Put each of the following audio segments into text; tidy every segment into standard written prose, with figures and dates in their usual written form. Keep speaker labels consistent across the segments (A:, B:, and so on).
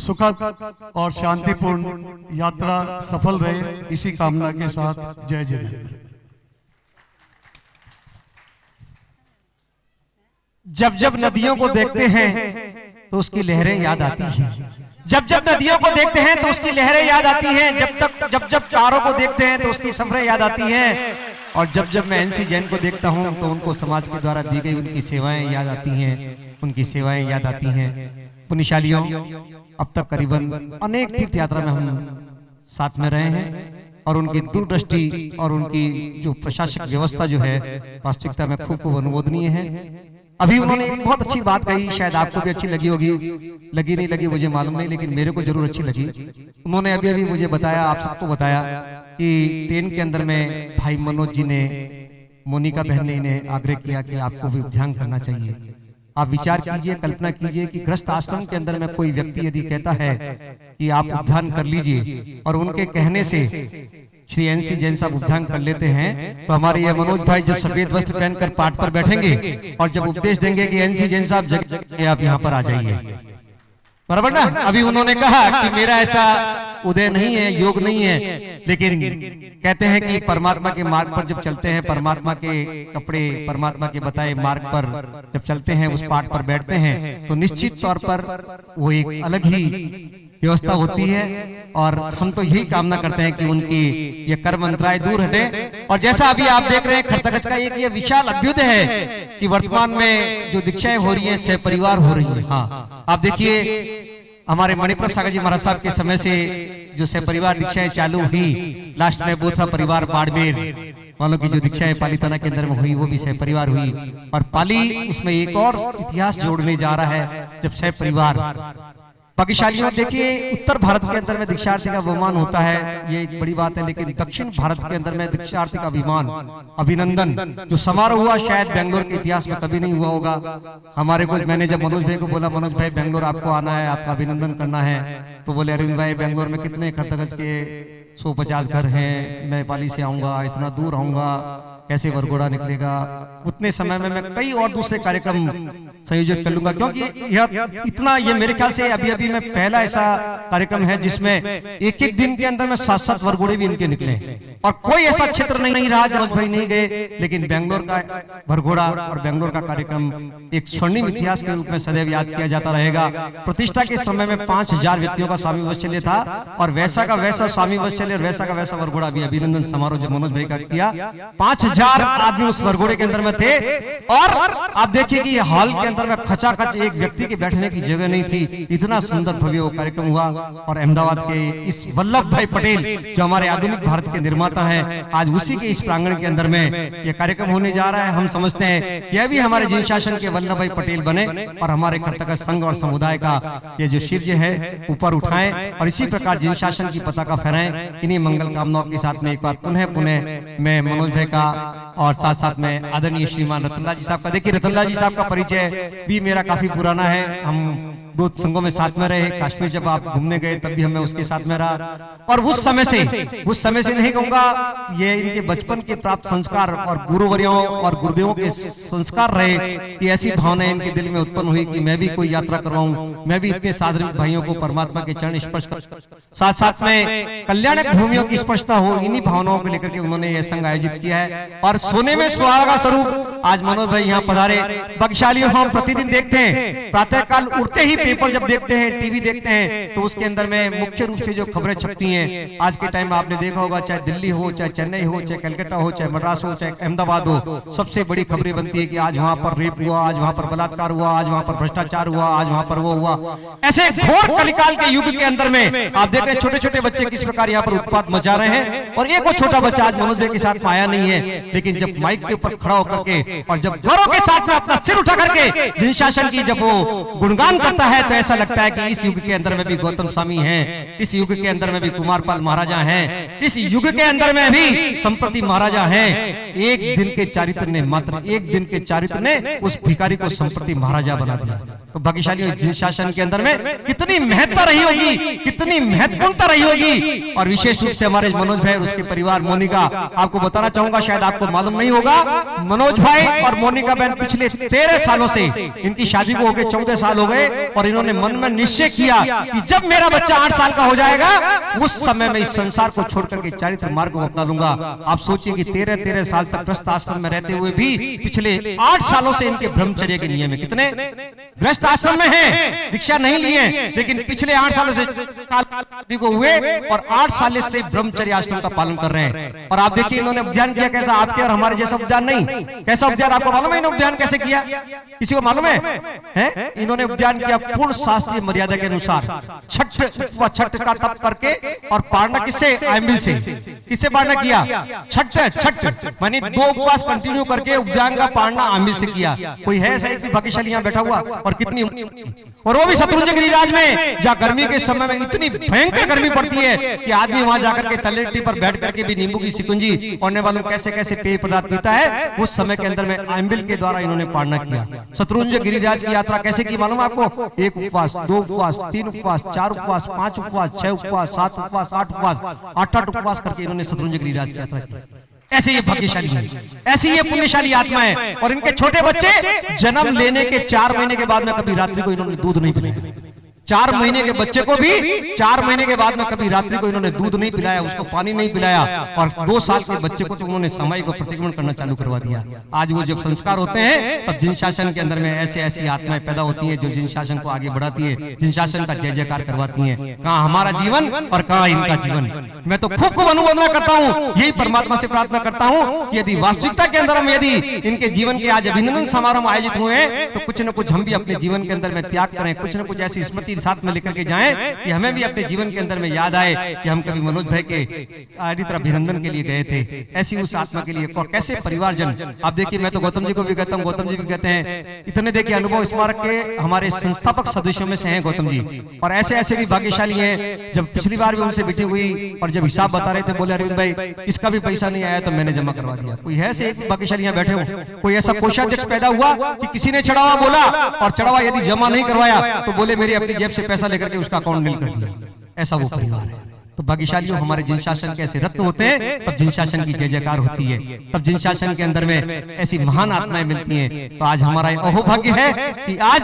A: सुखद और शांतिपूर्ण यात्रा सफल रहे, इसी कामना के साथ जय जय।
B: जब जब नदियों को देखते हैं तो उसकी लहरें याद आती हैं। जब जब नदियों को देखते हैं तो उसकी लहरें याद आती हैं। जब जब तारों को देखते हैं तो उसकी सफरें याद आती हैं। और जब जब मैं एनसी जैन को देखता हूं तो उनको समाज के द्वारा दी गई उनकी सेवाएं याद आती हैं, उनकी सेवाएं याद आती हैं। पुण्यशालियों, अब तक करीबन अनेक तीर्थ यात्रा में हम साथ में रहे हैं और उनकी दूरदृष्टि और उनकी जो प्रशासनिक व्यवस्था जो है वास्तविकता में खूब खूब अनुमोदनीय है। अभी उन्होंने एक बहुत अच्छी बात कही, शायद आपको भी अच्छी लगी होगी, लगी नहीं लगी मुझे मालूम नहीं, लेकिन मेरे को जरूर अच्छी लगी। उन्होंने अभी अभी मुझे बताया, आप सबको बताया कि ट्रेन के अंदर में भाई मनोज जी ने, मोनिका बहन ने इन्हें आग्रह किया कि आपको भी उपध्यान करना चाहिए। आप विचार कीजिए, कल्पना कीजिए कि गृहस्थ आश्रम के अंदर में कोई व्यक्ति यदि कहता है कि आप उपध्यान कर लीजिए और उनके कहने से श्री एनसी जैन साहब उपध्यान कर लेते हैं, तो हमारे ये मनोज भाई जब सफेद वस्त्र पहनकर पाठ पर बैठेंगे और जब उपदेश देंगे कि एनसी जैन साहब जग आप यहाँ पर आ जाइए, बराबर ना। अभी उन्होंने कहा कि मेरा ऐसा उदय नहीं है, योग नहीं है, लेकिन कहते हैं कि परमात्मा के मार्ग पर जब चलते हैं, परमात्मा के कपड़े, परमात्मा के बताए मार्ग पर जब चलते हैं, उस पाठ पर बैठते हैं, तो निश्चित तौर पर वो एक अलग ही व्यवस्था होती है। और हम तो यही कामना करते हैं कि उनकी ये कर्म अंतराय दूर हटे। और जैसा अभी आप देख रहे हैं, खरतगज का एक ये विशाल अभ्युदय है कि वर्तमान में जो दीक्षाएं हो रही हैं सह परिवार हो रही है। हाँ, आप देखिए हमारे मणिप्रभ सागर जी महाराज साहब के समय से जो सह परिवार दीक्षाएं चालू हुई, लास्ट में बोथरा परिवार बाड़मेर वालों की जो दीक्षाएं पालीताना के अंदर में हुई, वो भी सह परिवार हुई। और पाली उसमें एक और इतिहास जोड़ने जा रहा है जब सह परिवार। भाग्यशालियों, देखिए उत्तर भारत के अंदर में दीक्षार्थी का अभिमान होता है, ये एक बड़ी बात है, लेकिन दक्षिण भारत के अंदर में दीक्षार्थी का अभिमान, अभिनंदन जो समारोह हुआ शायद बेंगलोर के इतिहास में कभी नहीं हुआ होगा। हमारे कुछ, मैंने जब मनोज भाई को बोला, मनोज भाई बेंगलोर आपको आना है, आपका अभिनंदन करना है, तो बोले अरविंद भाई बेंगलोर में कितने खरतगज के 150 घर हैं, मैं पाली से आऊंगा, इतना दूर आऊंगा, कैसे वरघोड़ा निकलेगा। उतने समय में मैं कई और दूसरे कार्यक्रम संयोजित कर लूंगा, क्योंकि यह इतना, ये मेरे ख्याल से अभी अभी में पहला ऐसा कार्यक्रम है जिसमें एक एक दिन के अंदर में 7-7 वरघोड़े भी इनके निकले। और कोई ऐसा क्षेत्र नहीं रहा जब भाई नहीं गए, लेकिन बेंगलोर का वरघोड़ा और बेंगलोर का कार्यक्रम एक स्वर्णिम इतिहास के रूप में सदैव याद किया जाता रहेगा। प्रतिष्ठा के समय में 5000 व्यक्तियों का स्वामी वत्सल्य था और वैसा का वैसा स्वामी वत्सल्य और वैसा का वैसा वरघोड़ा भी अभिनंदन समारोह जब मनोज भाई का किया, 5000 आदमी उस वरघोड़े के अंदर में थे। और आप देखिए कि हॉल के अंदर में खचाखच एक व्यक्ति के बैठने की जगह नहीं थी, इतना सुंदर भव्य वो कार्यक्रम हुआ। और अहमदाबाद के इस वल्लभ भाई पटेल जो हमारे आधुनिक भारत के निर्माता हैं, आज उसी के इस प्रांगण के अंदर में ये कार्यक्रम होने जा रहा है। हम समझते हैं कि यह भी हमारे जिन शासन के वल्लभ भाई पटेल बने और हमारे खरतगज संघ और समुदाय का ये जो शीर्ष है ऊपर उठाएं और इसी प्रकार जिन शासन की पताका फहराएं। इन्हीं मंगल कामनाओं के साथ में एक बार पुनः मैं मनोज भाई का और साथ साथ में आदरणीय श्रीमान रतनलाल जी साहब का, देखिए रतनलाल जी साहब का परिचय भी मेरा काफी पुराना है। हम 2 संघों में साथ में रहे, कश्मीर जब आप घूमने गए तब भी हमें उसके साथ में रहा। और उस समय से नहीं कहूंगा, ये इनके बचपन के प्राप्त संस्कार और गुरुवर्यों और गुरुदेवों के संस्कार रहे कि ऐसी भावनाएं इनके दिल में उत्पन्न हुई कि मैं भी कोई यात्रा करवाऊं, मैं भी इतने साधारण भाइयों को परमात्मा के चरण स्पर्श कर, साथ साथ में कल्याणक भूमियों की स्पर्शता हो, इन्हीं भावनाओं को लेकर के उन्होंने यह संघ आयोजित किया है। और सोने में सुहागा स्वरूप आज मनोज भाई यहाँ पधारे। भाग्यशालियों, हम प्रतिदिन देखते हैं प्रातः काल उठते ही पेपर जब देखते हैं, टीवी देखते हैं, तो उसके अंदर में मुख्य रूप से जो खबरें छपती हैं, आज के टाइम में आपने देखा होगा, चाहे दिल्ली हो, चाहे चेन्नई हो, चाहे कलकत्ता हो, चाहे मद्रास हो, चाहे अहमदाबाद हो, सबसे बड़ी खबरें बनती है कि आज वहां पर रेप हुआ, आज वहां पर बलात्कार हुआ, आज वहां पर भ्रष्टाचार हुआ, आज वहां पर वो हुआ। ऐसे घोर कलिकाल के युग के अंदर में आप देख रहे हैं छोटे छोटे बच्चे किस प्रकार यहाँ पर उत्पात मचा रहे हैं। और एक वो छोटा बच्चा आज मनोज भाई के साथ में आया नहीं है, लेकिन जब माइक के ऊपर खड़ा होकर के और जब गौरव के साथ में अपना सिर उठा करके जिन शासन की जब वो गुणगान करता है, तो ऐसा लगता है कि इस युग के अंदर में भी गौतम स्वामी हैं, इस युग के अंदर में भी कुमारपाल महाराजा हैं, इस युग के अंदर में भी संप्रति महाराजा हैं। एक दिन के चारित्र ने, मात्र एक दिन के चारित्र ने उस भिखारी को संप्रति महाराजा बना दिया। तो भाग्यशाली जिन शासन के अंदर में कितनी महत्ता रही होगी, कितनी महत्वपूर्णता रही होगी। और विशेष रूप से हमारे मनोज भाई और उसके परिवार मोनिका, आपको बताना चाहूंगा, शायद आपको मालूम नहीं होगा, मनोज भाई और मोनिका बहन पिछले 13 सालों से, इनकी शादी को हो गए 14 साल हो गए, और इन्होंने मन में निश्चय किया कि जब मेरा बच्चा 8 साल का हो जाएगा उस समय मैं इस संसार को छोड़कर के चारित्र मार्ग को अपना लूंगा। आप सोचिए कि 13 साल तक गृहस्थ आश्रम में रहते हुए भी पिछले 8 सालों से इनके ब्रह्मचर्य के नियम है। कितने गृहस्थ आश्रम में हैं, दीक्षा नहीं लिए, लेकिन पिछले 8 सालों से शादी को हुए और 8 साल से ब्रह्मचर्य आश्रम का पालन कर रहे हैं। और आप देखिए इन्होंने उपध्यान किया कैसा, आपके और हमारे जैसा उपध्यान नहीं, कैसा उपध्यान आपको मालूम है? इन्होंने उपध्यान कैसे किया, किसी को मालूम है? इन्होंने उपध्यान किया पूर्ण शास्त्रीय मर्यादा के अनुसार, छठ का तप करके, और पारना किससे? आयमिल से। किससे पारना किया? छठ मानी 2 उपवास कंटिन्यू करके उपध्यान का पारना आमिल से किया। कोई है ऐसा एक भाग्यशाली यहाँ बैठा हुआ? और कितनी, और वो भी शत्रुंजय गिरिराज में, जहाँ गर्मी के समय में इतनी भयंकर गर्मी पड़ती है कि आदमी वहां जाकर के तलेटी पर बैठ करके भी नींबू की सिकुंजी और वालों कैसे कैसे पेय पदार्थ पीता है, उस समय के अंदर में आयमिल के द्वारा इन्होंने पारना किया। शत्रुंजय गिरिराज की यात्रा कैसे की मालूम आपको? 1 उपवास, 2 उपवास, 3 उपवास, 4 उपवास, 5 उपवास, 6 उपवास, 7 उपवास, 8 उपवास, 8 उपवास करके इन्होंने शत्रुंजय गिरिराज की यात्रा की। ऐसे ये भाग्यशाली है, ऐसी ये पुण्यशाली आत्मा है। और इनके छोटे बच्चे जन्म लेने के 4 महीने के बाद में कभी रात्रि को इन्होंने दूध नहीं पिलाया। 4 महीने के बच्चे को भी 4 महीने के बाद में कभी रात्रि को इन्होंने दूध नहीं पिलाया, उसको पानी नहीं पिलाया। और 2 साल के बच्चे को तो उन्होंने समय को प्रतिक्रमण करना चालू करवा दिया। आज वो जब संस्कार होते हैं तब जिन शासन के अंदर में ऐसे ऐसी आत्माएं पैदा होती हैं जो जिन शासन को आगे बढ़ाती है, जिन शासन का जय जयकार करवाती हैं। कहाँ हमारा जीवन और कहाँ इनका जीवन। मैं तो खूब अनुभव करता हूँ, यही परमात्मा से प्रार्थना करता हूँ कि यदि वास्तविकता के अंदर हम यदि इनके जीवन के आज अभिनंदन समारोह आयोजित हुए हैं तो कुछ न कुछ हम भी अपने जीवन के अंदर में त्याग करें, कुछ न कुछ ऐसी स्मृति साथ में लेकर के जाएं कि हमें भी अपने जीवन के अंदर में याद आए कि हम कभी मनोज भाई के चारित्र अभिनंदन के लिए गए थे। ऐसी उस आत्मा के लिए कैसे परिवारजन, आप देखिए मैं तो गौतम जी को भी कहता हूँ, गौतम जी भी कहते हैं, इतने देखिए अनुभव स्मारक के हमारे संस्थापक सदस्यों में से हैं गौतम जी। और ऐसे ऐसे भी भाग्यशाली हैं, जब पिछली बार भी उनसे मीटिंग हुई और जब हिसाब बता रहे थे, बोले अरविंद भाई इसका भी पैसा नहीं आया तो मैंने जमा करवा दिया। कोई है ऐसे भाग्यशाली यहाँ बैठे हो? कोई ऐसा कोषाध्यक्ष पैदा हुआ कि किसी ने चढ़ावा बोला और चढ़ावा यदि जमा नहीं करवाया तो बोले मेरी अपनी जेब से पैसा लेकर के उसका अकाउंट नील कर दिया। ऐसा वो परिवार है। तो भाग्यशालियों हमारे जिन शासन के ऐसे रत्न होते हैं तब जिन शासन की जय जयकार होती है, तब जिन शासन के अंदर में ऐसी महान आत्माएं मिलती हैं। तो आज हमारा अहोभाग्य है कि आज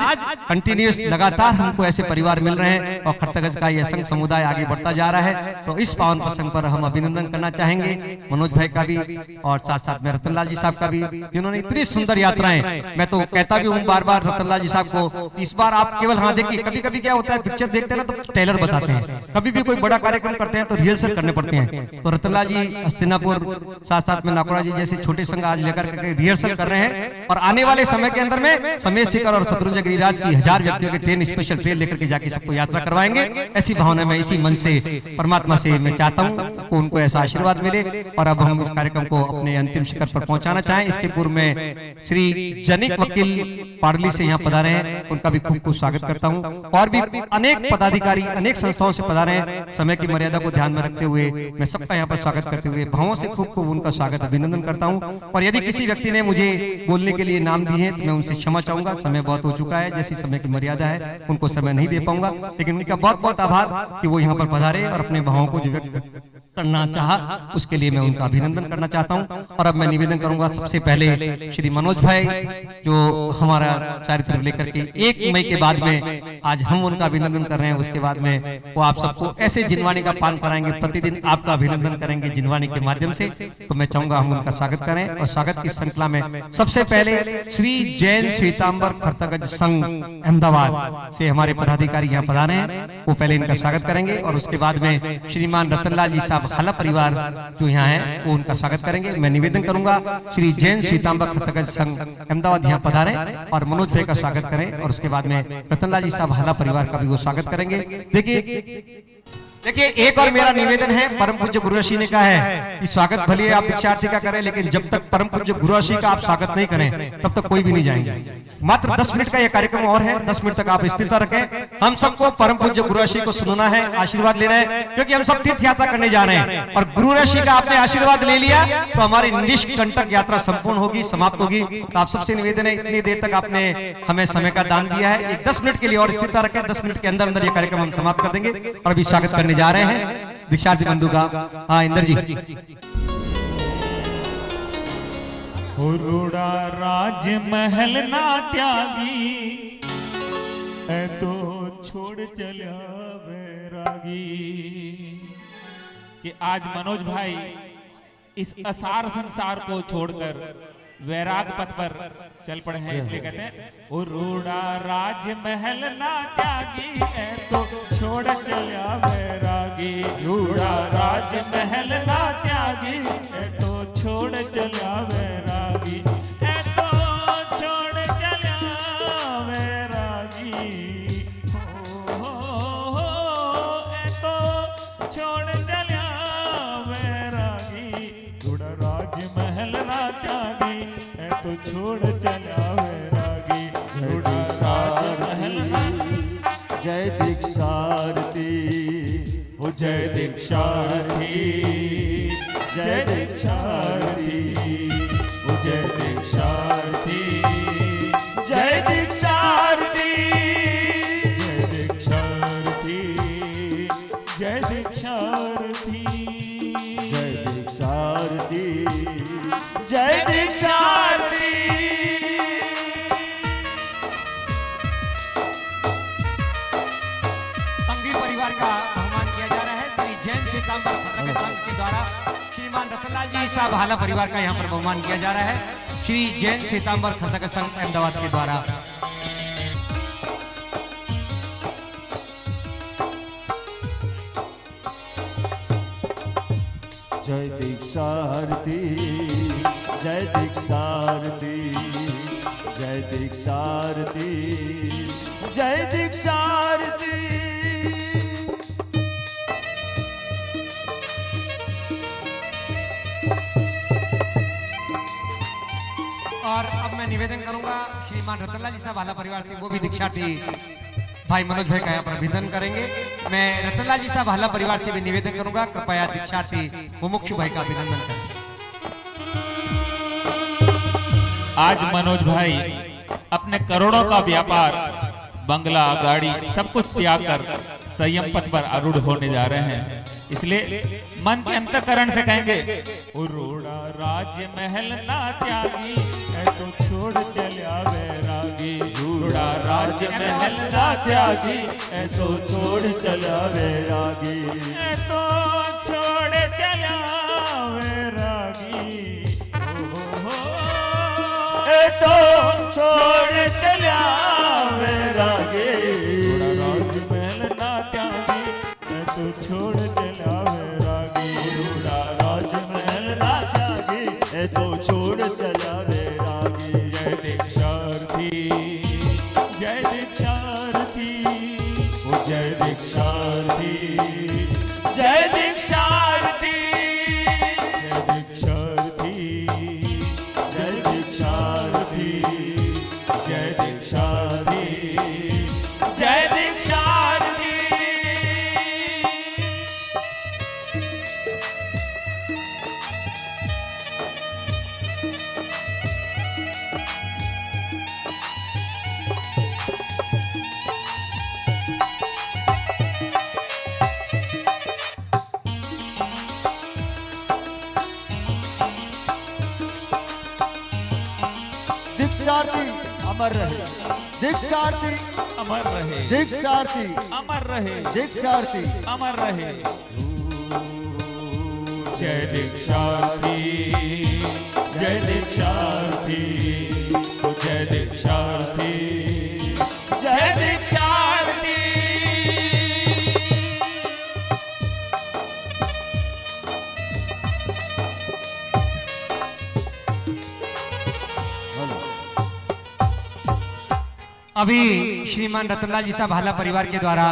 B: कंटिन्यूस लगातार हमको ऐसे परिवार मिल रहे हैं और खट्टगज का ये संघ समुदाय आगे बढ़ता जा रहा है। तो इस पावन प्रसंग पर हम अभिनंदन करना चाहेंगे मनोज भाई का भी और साथ साथ में रतनलाल जी साहब का भी, जिन्होंने इतनी सुंदर यात्राएं, मैं तो कहता भी हूँ बार बार रतनलाल जी साहब को, इस बार आप केवल हाँ देखिए, कभी कभी क्या होता है पिक्चर देखते हैं ना तो ट्रेलर बताते हैं, कभी भी कोई बड़ा कार्यक्रम करते हैं तो रिहर्सल करने पड़ते हैं। तो रतनलाल जी हस्तिनापुर साथ साथ में नाकोड़ा जी जैसे छोटे संघ आज लेकर के रिहर्सल कर रहे हैं और आने वाले समय के अंदर में समेश शिखर और शत्रुंजय गिरिराज की 1000 व्यक्तियों की ट्रेन, स्पेशल ट्रेन लेकर के जाके सबको यात्रा करवाएंगे। ऐसी भावना में इसी मन से परमात्मा से मैं चाहता हूँ कि उनको ऐसा आशीर्वाद मिले। और अब हम इस कार्यक्रम को अपने अंतिम शिखर पर पहुंचाना चाहें। इसके पूर्व में श्री जनिक वकील पार्ली से यहाँ पधारे हैं, उनका भी खूब स्वागत करता हूँ। और भी अनेक पदाधिकारी अनेक संस्थाओं से पधारे हैं। समय की मर्यादा को ध्यान में रखते हुए मैं सबका यहाँ पर स्वागत करते हुए भावों से खूब उनका स्वागत अभिनंदन करता हूँ। और यदि किसी व्यक्ति ने मुझे बोलने के लिए नाम दिए हैं तो मैं उनसे क्षमा चाहूंगा, समय बहुत हो चुका है, जैसी समय की मर्यादा है उनको समय नहीं दे पाऊंगा। लेकिन उनका बहुत बहुत आभार कि वो यहाँ पर पधारे और अपने भावों को जो व्यक्त करना चाहा उसके लिए मैं उनका अभिनंदन करना चाहता हूं। और अब मैं निवेदन करूंगा सबसे पहले श्री मनोज भाई जो हमारा चारित्र लेकर के 1 मई के बाद में आज हम उनका अभिनंदन कर रहे हैं, उसके बाद में वो आप सबको ऐसे जिनवानी का पान कराएंगे, प्रतिदिन आपका अभिनंदन करेंगे जिनवानी के माध्यम से। तो मैं चाहूंगा हम उनका स्वागत करें। और स्वागत की श्रृंखला में सबसे पहले श्री जैन श्वेतांबर खट्टगज संघ अहमदाबाद से हमारे पदाधिकारी यहाँ पधारे हैं, वो पहले इनका स्वागत करेंगे। और उसके बाद में श्रीमान रतनलाल जी साहब खाला परिवार जो यहाँ है वो उनका स्वागत करेंगे। मैं निवेदन करूंगा श्री जैन श्वेतांबर खट्टगज संघ अहमदाबाद यहाँ पधारे और मनोज भाई का स्वागत करें। और उसके बाद में रतनलाल जी साहब हाला परिवार का भी वो स्वागत करेंगे। देखिए देखिए एक और मेरा निवेदन है, परम पूज्य गुरुश्री ने कहा है कि स्वागत भले आप दीक्षार्थी का करें, लेकिन जब तक परम पूज्य गुरुश्री का आप स्वागत नहीं करें तब तक कोई भी नहीं जाएंगे। मात्र 10 मिनट का यह कार्यक्रम और है, 10 मिनट तक आप स्थिरता रखें। हम सबको परम पूज्य गुरुश्री को सुनना है, आशीर्वाद लेना है, क्योंकि हम सब तीर्थ यात्रा करने जा रहे हैं और गुरुश्री का आपने आशीर्वाद ले लिया तो हमारी निष्कंटक यात्रा संपूर्ण होगी, समाप्त होगी। तो आप सबसे निवेदन है, इतनी देर तक आपने हमें समय का दान दिया है, एक 10 मिनट के लिए और स्थिरता रखें। 10 मिनट के अंदर अंदर ये कार्यक्रम हम समाप्त कर देंगे और अभी स्वागत करने जा रहे हैं दीक्षार्थी बंधु का। हाँ इंदर जी।
C: रूड़ा राजमहल ना त्यागी, ऐ तो छोड़ चला वैरागी। कि आज मनोज भाई इस असार संसार को छोड़कर वैराग पथ पर चल पड़े हैं, इसलिए कहते हैं ओ रूड़ा राजमहल ना त्यागी, ऐ तो छोड़ चला वैरागी। रूड़ा राजमहल ना त्यागी, ऐ तो छोड़ चला वैरागी। ऐ तो छोड़ चला वैरागी। हो ऐ तो छोड़ चला वैरागी। रूड़ा राजमहल ना त्यागी, ऐ तो छोड़ चला वैरागी। रूड़ा राजमहल ना।
D: जय दीक्षार्थी,
C: ओ जय दीक्षार्थी, जय दीक्षार्थी, ओ जय दीक्षार्थी, जय दीक्षार्थी, जय दीक्षार्थी, जय दीक्षार्थी,
D: जय दीक्षार्थी,
C: जय दीक्षार्थी।
B: संघी परिवार का आह्वान किया जा रहा है श्री जैन श्वेतांबर खंडक संघ के द्वारा। श्रीमान रतनलाल जी साहब हाला परिवार का यहाँ पर बहुमान किया जा रहा है श्री जैन श्वेतांबर खंडक संघ अहमदाबाद के द्वारा।
D: जय दीक्षार्थी, जय दीक्षार्थी, जय दीक्षार्थी, जय दीक्षार्थी।
B: और अब मैं निवेदन करूंगा श्रीमान रतनलाल जी साहब हाला परिवार से, वो भी दीक्षार्थी भाई मनोज भाई का यहाँ पर अभिनंदन करेंगे। मैं रतनलाल जी साहब हाला परिवार से भी निवेदन करूंगा, कृपया दीक्षार्थी मुमुक्षु भाई का अभिनंदन करें।
C: आज मनोज भाई अपने करोड़ों का व्यापार, बंगला, गाड़ी सब कुछ त्याग कर संयम पथ पर आरूढ़ होने जा रहे हैं, इसलिए मन के अंतःकरण से कहेंगे ओ रोड़ा राजमहल ना त्यागी, ऐ तो छोड़ चला वैरागी। रोड़ा राजमहल ना त्यागी, ऐ तो छोड़ चला वैरागी। ऐ तो छोड़ चला वैरागी। ऐ तो छोड़ चला वैरागी। राजमहल ना त्यागी, ऐ तो छोड़ चला वैरागी। रूड़ा राजमहल ना त्यागी, ऐ तो छोड़ चला वैरागी। जय दीक्षार्थी, जय दीक्षार्थी, ओ जय दीक्षार्थी, जय दीक्षार्थी, जय दीक्षार्थी, जय दीक्षार्थी, जय दीक्षार्थी, जय दीक्षार्थी।
D: दीक्षार्थी अमर रहे, दीक्षार्थी
C: अमर रहे,
D: दीक्षार्थी
C: अमर रहे,
D: दीक्षार्थी
C: अमर रहे। जय दीक्षार्थी, जय दीक्षार्थी, जय दीक्षार्थी, जय दीक्षार्थी।
B: अभी श्रीमान रतनलाल जी साहब हाला परिवार के द्वारा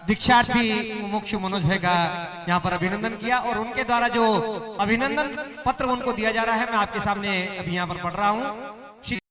B: दीक्षार्थी मुमुक्षु मनोज भाई का यहाँ पर अभिनंदन किया और उनके द्वारा जो अभिनंदन पत्र उनको दिया जा रहा है मैं आपके सामने अभी यहाँ पर पढ़ रहा हूँ।